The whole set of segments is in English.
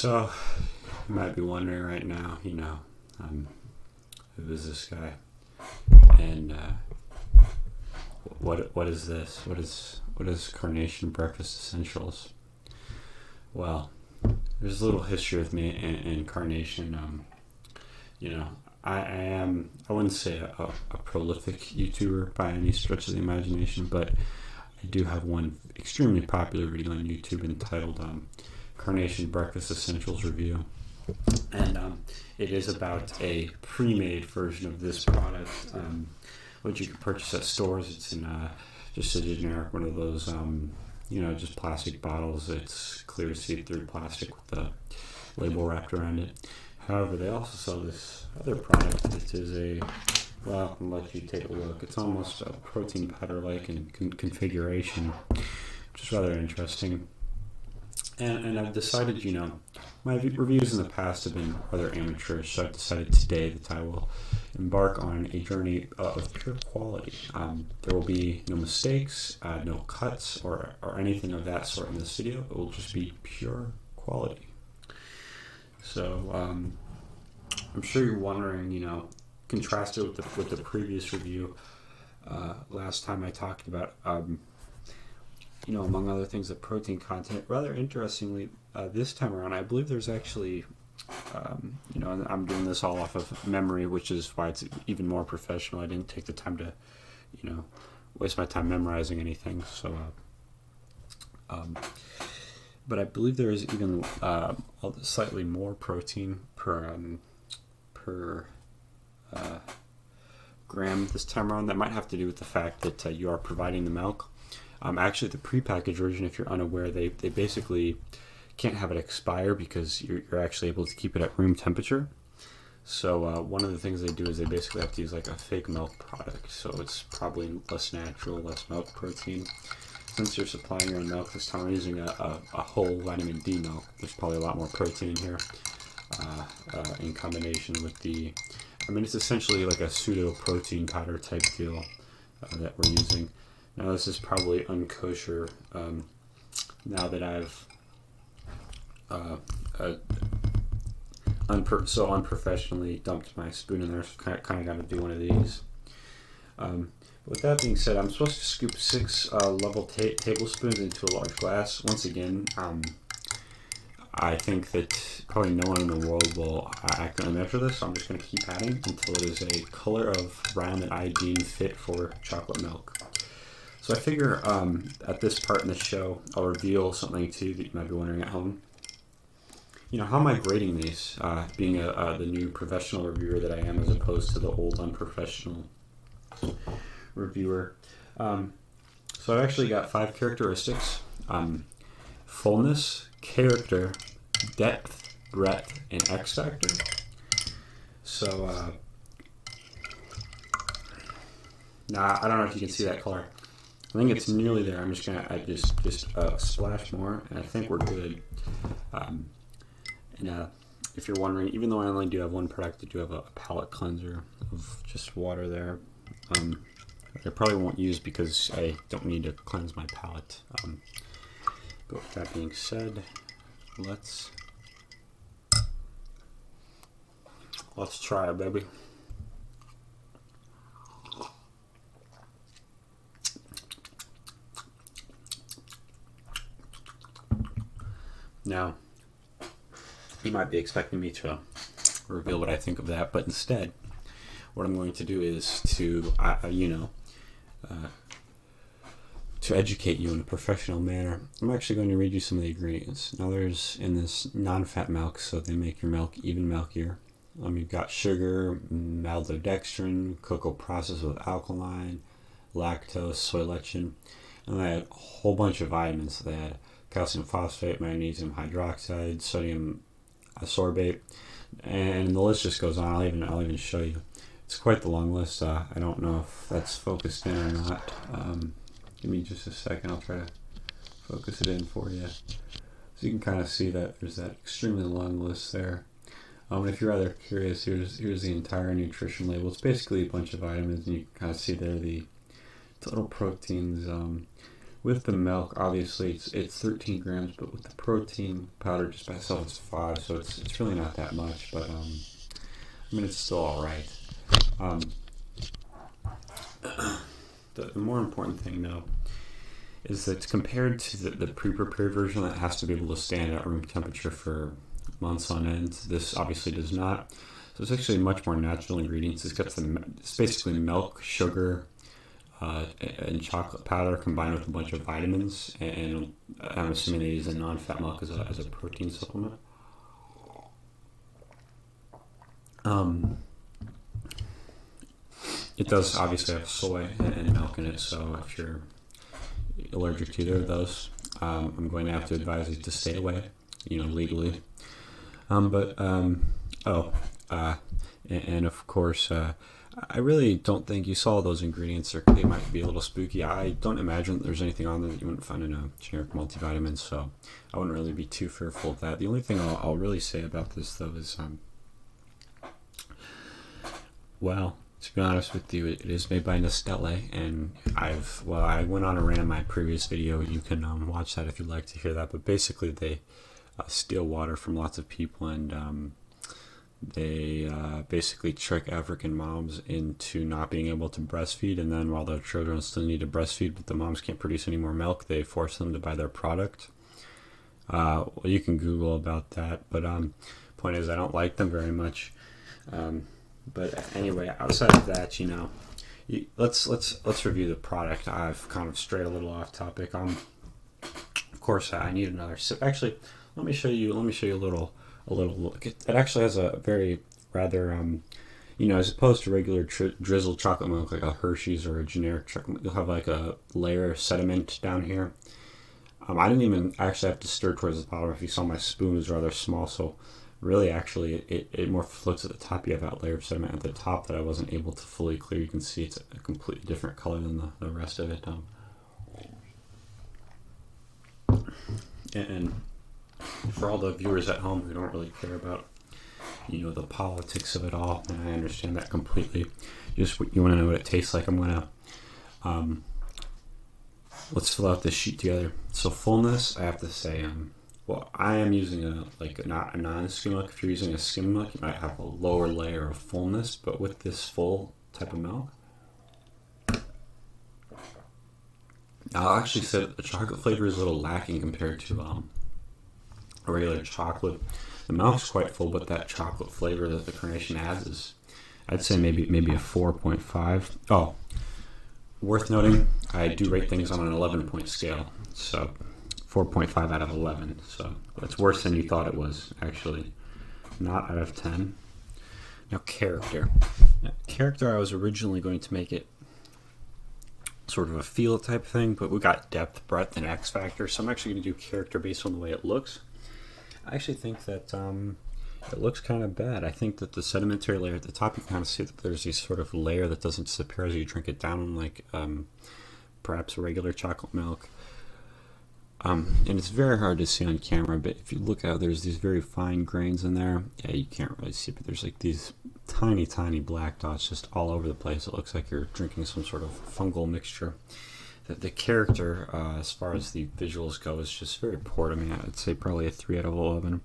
So, you might be wondering right now, who is this guy? And what is this? What is Carnation Breakfast Essentials? Well, there's a little history with me and Carnation. I wouldn't say a prolific YouTuber by any stretch of the imagination, but I do have one extremely popular video on YouTube entitled Carnation Breakfast Essentials Review. And it is about a pre-made version of this product, which you can purchase at stores. It's in just a generic one of those, just plastic bottles. It's clear see-through plastic with the label wrapped around it. However, they also sell this other product. It is I'll let you take a look. It's almost a protein powder-like in configuration, which is rather interesting. And I've decided, my reviews in the past have been rather amateurish, so I've decided today that I will embark on a journey of pure quality. There will be no mistakes, no cuts, or anything of that sort in this video. It will just be pure quality. So, I'm sure you're wondering, contrast it with the previous review. Last time I talked about, among other things, the protein content. Rather interestingly, this time around, I believe there's actually, and I'm doing this all off of memory, which is why it's even more professional. I didn't take the time to, waste my time memorizing anything. So, but I believe there is even slightly more protein per gram this time around. That might have to do with the fact that you are providing the milk. Actually, the prepackaged version, if you're unaware, they basically can't have it expire because you're actually able to keep it at room temperature. So one of the things they do is they basically have to use like a fake milk product. So it's probably less natural, less milk protein. Since you're supplying your own milk this time, I'm using a whole vitamin D milk. There's probably a lot more protein in here in combination with it's essentially like a pseudo protein powder type deal that we're using. Now this is probably unkosher. Now that I've unprofessionally dumped my spoon in there, so kind of got to do one of these. With that being said, I'm supposed to scoop 6 level tablespoons into a large glass. Once again, I think that probably no one in the world will accurately measure this, so I'm just going to keep adding until it is a color of brown that I deem fit for chocolate milk. So I figure at this part in the show, I'll reveal something to you that you might be wondering at home. How am I grading these, being the new professional reviewer that I am as opposed to the old unprofessional reviewer? So I've actually got 5 characteristics: fullness, character, depth, breadth, and X factor. So I don't know if you can see that color. I think it's nearly there. I'm just gonna just splash more, and I think we're good. If you're wondering, even though I only do have one product, I do have a palate cleanser of just water there. I probably won't use because I don't need to cleanse my palate. But with that being said, let's try it, baby. Now, you might be expecting me to reveal what I think of that, but instead, what I'm going to do is to educate you in a professional manner. I'm actually going to read you some of the ingredients. Now, there's in this non-fat milk, so they make your milk even milkier. You've got sugar, maltodextrin, cocoa processed with alkaline, lactose, soy lecithin, and they had a whole bunch of vitamins. They had calcium phosphate, magnesium hydroxide, sodium sorbate, and the list just goes on. I'll even show you. It's quite the long list. I don't know if that's focused in or not. Give me just a second. I'll try to focus it in for you. So you can kind of see that there's that extremely long list there. If you're rather curious, here's the entire nutrition label. It's basically a bunch of vitamins, and you can kind of see there the little proteins. with the milk, obviously it's 13 grams, but with the protein powder just by itself it's 5, so it's really not that much. But I mean, it's still all right. The more important thing though is that compared to the pre-prepared version that has to be able to stand at room temperature for months on end, this obviously does not. So it's actually much more natural ingredients. It's basically milk, sugar, and chocolate powder combined with a bunch of vitamins, and I'm assuming they use a non-fat milk as a protein supplement. It does obviously have soy and milk in it, so if you're allergic to either of those, I'm going to have to advise you to stay away, legally. And of course, I really don't think you saw those ingredients. They might be a little spooky. I don't imagine that there's anything on there that you wouldn't find in a generic multivitamin, so I wouldn't really be too fearful of that. The only thing I'll really say about this, though, is, to be honest with you, it is made by Nestele, and I went on a rant in my previous video. You can watch that if you'd like to hear that, but basically they steal water from lots of people, and they basically trick African moms into not being able to breastfeed, and then while their children still need to breastfeed but the moms can't produce any more milk, they force them to buy their product. You can Google about that, but point is I don't like them very much. But anyway, outside of that, let's review the product. I've kind of strayed a little off topic. Of course, I need another sip. Actually, let me show you a little look. It actually has a very rather as opposed to regular drizzled chocolate milk like a Hershey's or a generic chocolate, you'll have like a layer of sediment down here. I didn't even actually have to stir towards the bottom. If you saw, my spoon is rather small, so really actually it more floats at the top. You have that layer of sediment at the top that I wasn't able to fully clear. You can see it's a completely different color than the rest of it. And for all the viewers at home who don't really care about the politics of it all, and I understand that completely, you want to know what it tastes like, I'm gonna let's fill out this sheet together. So fullness, I have to say, I am using a non-skim milk. If you're using a skim milk, you might have a lower layer of fullness, but with this full type of milk, I'll actually say that the chocolate flavor is a little lacking compared to a regular chocolate. The milk's quite full, but that chocolate flavor that the Carnation adds is, I'd say maybe a 4.5. Oh, worth noting, I do rate things on an 11-point scale, so 4.5 out of 11. So that's worse than you thought it was, actually. Not out of 10. Now, character. I was originally going to make it sort of a feel type thing, but we got depth, breadth, and X factor, so I'm actually going to do character based on the way it looks. I actually think that it looks kind of bad. I think that the sedimentary layer at the top, you can kind of see that there's this sort of layer that doesn't disappear as you drink it down, like perhaps regular chocolate milk. And it's very hard to see on camera, but if you look out, there's these very fine grains in there. Yeah, you can't really see, but there's like these tiny, tiny black dots just all over the place. It looks like you're drinking some sort of fungal mixture. The character, as far as the visuals go, is just very poor to me. I'd say probably a 3 out of 11.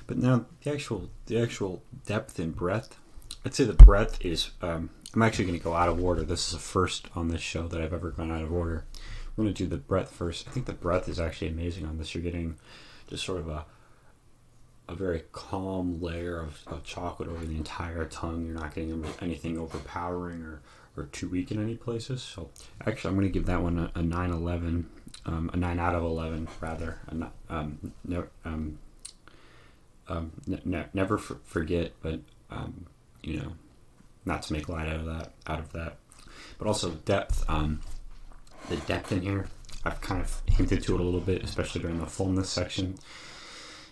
But now the actual depth and breadth, I'd say the breadth is. I'm actually going to go out of order. This is the first on this show that I've ever gone out of order. We're going to do the breadth first. I think the breadth is actually amazing on this. You're getting just sort of a very calm layer of chocolate over the entire tongue. You're not getting anything overpowering or too weak in any places. So actually, I'm going to give that one a 9/11, a 9 out of 11 rather. Never forget, but not to make light out of that, but also depth. The depth in here, I've kind of hinted to it a little bit, especially during the fullness section.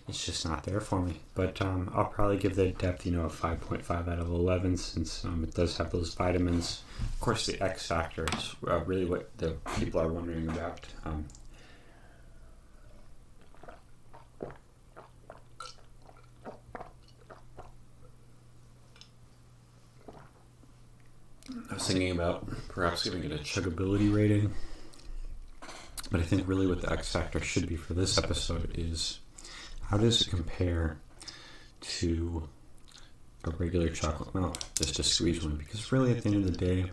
It's just not there for me. But I'll probably give the depth, a 5.5 out of 11, since it does have those vitamins. Of course, the X factor is really what the people are wondering about. I was thinking about perhaps giving it a chuggability rating. But I think really what the X factor should be for this episode is, how does it compare to a regular chocolate milk, just a squeeze one? Because really at the end of the day,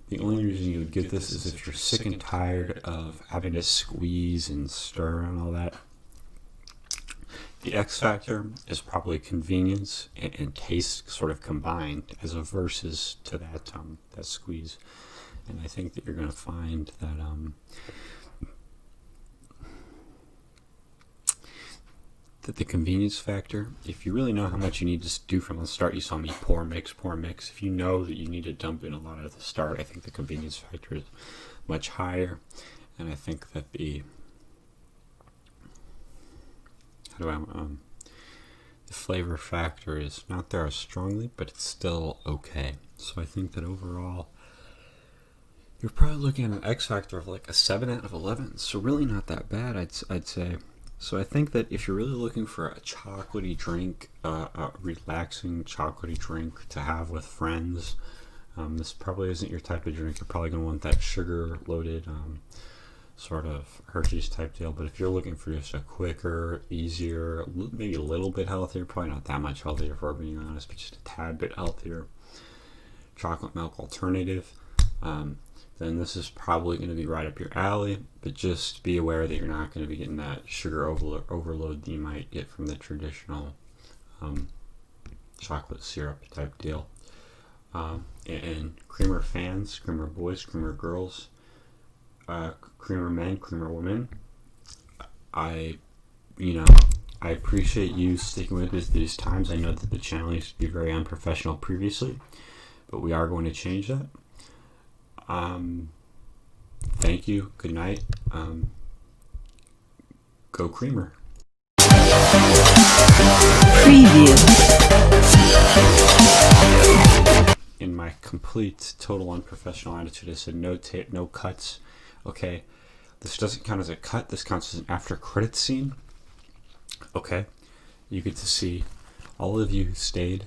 the only reason you would get this is if you're sick and tired of having to squeeze and stir and all that. The X factor is probably convenience and taste sort of combined as a versus to that squeeze. And I think that you're going to find that that the convenience factor, if you really know how much you need to do from the start, you saw me pour, mix. If you know that you need to dump in a lot at the start, I think the convenience factor is much higher. And I think that the flavor factor is not there as strongly, but it's still okay. So I think that overall, you're probably looking at an X factor of like a 7 out of 11. So really not that bad, I'd say. So I think that if you're really looking for a chocolatey drink, a relaxing chocolatey drink to have with friends, this probably isn't your type of drink. You're probably going to want that sugar-loaded sort of Hershey's type deal. But if you're looking for just a quicker, easier, maybe a little bit healthier, probably not that much healthier if we're being honest, but just a tad bit healthier chocolate milk alternative, then this is probably going to be right up your alley. But just be aware that you're not going to be getting that sugar overload that you might get from the traditional chocolate syrup type deal. And creamer fans, creamer boys, creamer girls, creamer men, creamer women, I appreciate you sticking with us these times. I know that the channel used to be very unprofessional previously, but we are going to change that. Thank you. Good night. Go Creamer. Preview. In my complete, total unprofessional attitude, I said no cuts. Okay, this doesn't count as a cut. This counts as an after credits scene. Okay, you get to see all of you who stayed.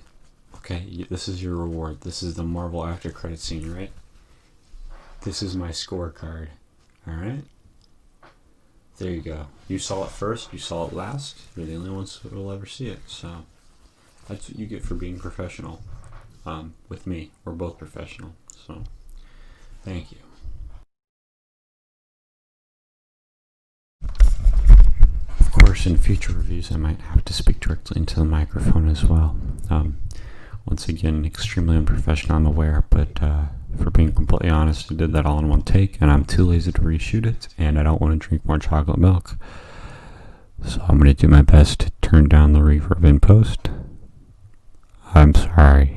Okay, this is your reward. This is the Marvel after credits scene, right? This is my scorecard. All right. There you go. You saw it first. You saw it last. You're the only ones who will ever see it. So that's what you get for being professional. With me, we're both professional. So thank you. Of course, in future reviews, I might have to speak directly into the microphone as well. Once again, extremely unprofessional, I'm aware, but for being completely honest, I did that all in one take, and I'm too lazy to reshoot it, and I don't want to drink more chocolate milk. So I'm going to do my best to turn down the reverb in post. I'm sorry.